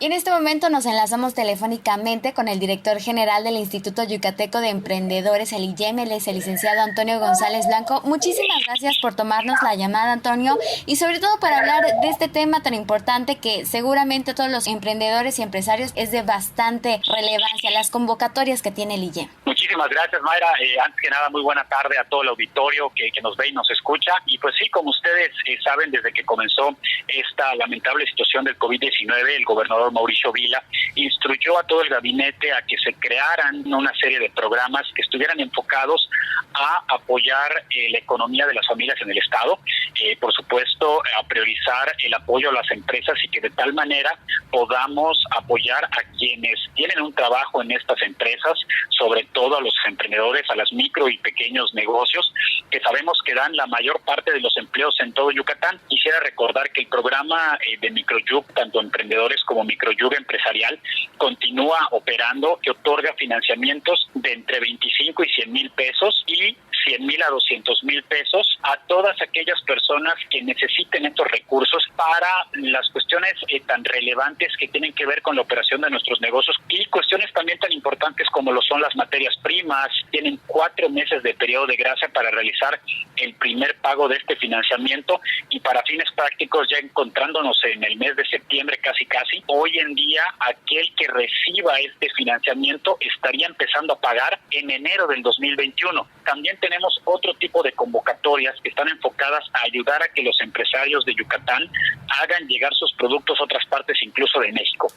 Y en este momento nos enlazamos telefónicamente con el director general del Instituto Yucateco de Emprendedores, el IYEM, él es el licenciado Antonio González Blanco. Muchísimas gracias por tomarnos la llamada, Antonio, y sobre todo para hablar de este tema tan importante que seguramente todos los emprendedores y empresarios es de bastante relevancia, las convocatorias que tiene el IYEM. Muchísimas gracias, Mayra. Antes que nada, muy buena tarde a todo el auditorio que nos ve y nos escucha. Y pues sí, como ustedes saben, desde que comenzó esta lamentable situación del COVID-19, el gobernador Mauricio Vila instruyó a todo el gabinete a que se crearan una serie de programas que estuvieran enfocados a apoyar la economía de las familias en el Estado, por supuesto, a priorizar el apoyo a las empresas y que de tal manera podamos apoyar a quienes tienen un trabajo en estas empresas, sobre todo a los emprendedores, a las micro y pequeños negocios, que sabemos que dan la mayor parte de los empleos en todo Yucatán. Quisiera recordar que el programa de Microyub, tanto emprendedores como Microyub empresarial, continúa operando, que otorga financiamientos de entre 25 y 100 mil pesos y 100 mil a 200 mil pesos a todas aquellas personas que necesiten estos recursos para las cuestiones tan relevantes que tienen que ver con la operación de nuestros negocios y cuestiones también tan importantes como lo son las materias primas. Tienen 4 meses de periodo de gracia para realizar el primer pago de este financiamiento y para fines prácticos, ya encontrándonos en el mes de septiembre casi, hoy en día aquel que reciba este financiamiento estaría empezando a pagar en enero del 2021. También tenemos otro tipo de convocatorias que están enfocadas a ayudar a que los empresarios de Yucatán hagan llegar sus productos a otras partes, incluso de México.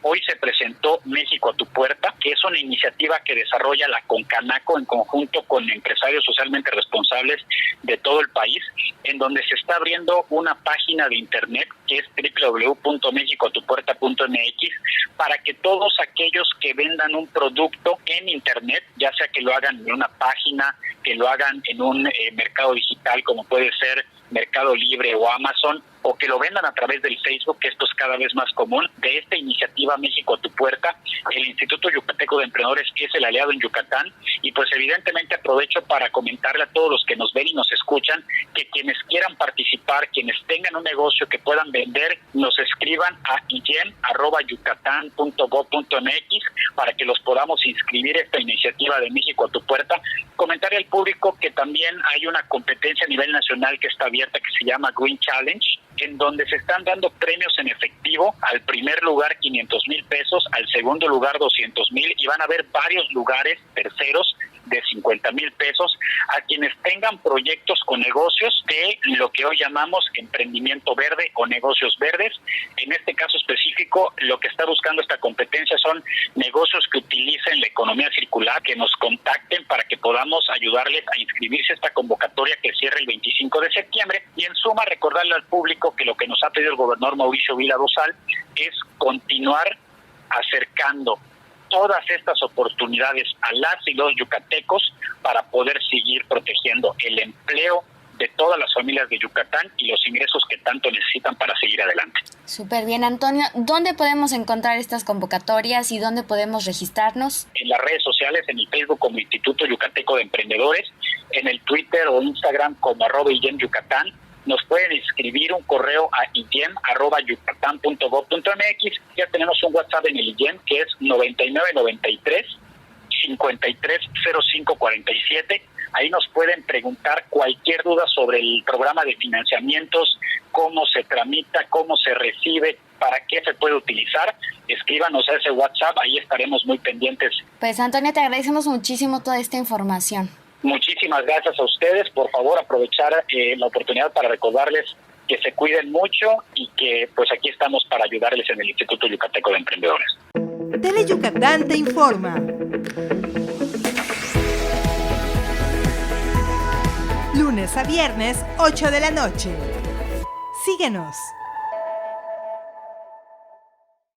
Hoy se presentó México a tu puerta, que es una iniciativa que desarrolla la Concanaco en conjunto con empresarios socialmente responsables de todo el país, en donde se está abriendo una página de internet que es www.mexicoatupuerta.mx para que todos aquellos que vendan un producto en internet, ya sea que lo hagan en una página, que lo hagan en un mercado digital como puede ser Mercado Libre o Amazon, o que lo vendan a través del Facebook, que esto es cada vez más común, de esta iniciativa México a tu puerta. El Instituto Yucateco de Emprendedores es el aliado en Yucatán y pues evidentemente aprovecho para comentarle a todos los que nos ven y nos escuchan que quienes quieran participar, quienes tengan un negocio que puedan vender, nos escriban a iyem@yucatan.gov.mx para que los podamos inscribir esta iniciativa de México a tu puerta. Comentarle al público que también hay una competencia a nivel nacional que está abierta que se llama Green Challenge, en donde se están dando premios en efectivo, al primer lugar 500,000 pesos, al segundo lugar 200,000 y van a haber varios lugares terceros de 50,000 pesos a quienes tengan proyectos con negocios de lo que hoy llamamos emprendimiento verde o negocios verdes. En este caso específico, lo que está buscando esta competencia son negocios que utilicen la economía circular, que nos contacten para que podamos ayudarles a inscribirse a esta convocatoria que cierra el 25 de septiembre. Y en suma, recordarle al público que lo que nos ha pedido el gobernador Mauricio Vila Dosal es continuar acercando todas estas oportunidades a las y los yucatecos para poder seguir protegiendo el empleo de todas las familias de Yucatán y los ingresos que tanto necesitan para seguir adelante. Súper bien, Antonio. ¿Dónde podemos encontrar estas convocatorias y dónde podemos registrarnos? En las redes sociales, en el Facebook como Instituto Yucateco de Emprendedores, en el Twitter o Instagram como @IYEMYucatán. Nos pueden escribir un correo a iyem@yucatan.gov.mx. Ya tenemos un WhatsApp en el IYEM que es 9993-530547. Ahí nos pueden preguntar cualquier duda sobre el programa de financiamientos, cómo se tramita, cómo se recibe, para qué se puede utilizar. Escríbanos a ese WhatsApp, ahí estaremos muy pendientes. Pues Antonio, te agradecemos muchísimo toda esta información. Muchísimas gracias a ustedes. Por favor, aprovechar la oportunidad para recordarles que se cuiden mucho y que pues aquí estamos para ayudarles en el Instituto Yucateco de Emprendedores. Tele Yucatán te informa. Lunes a viernes, 8 de la noche. Síguenos.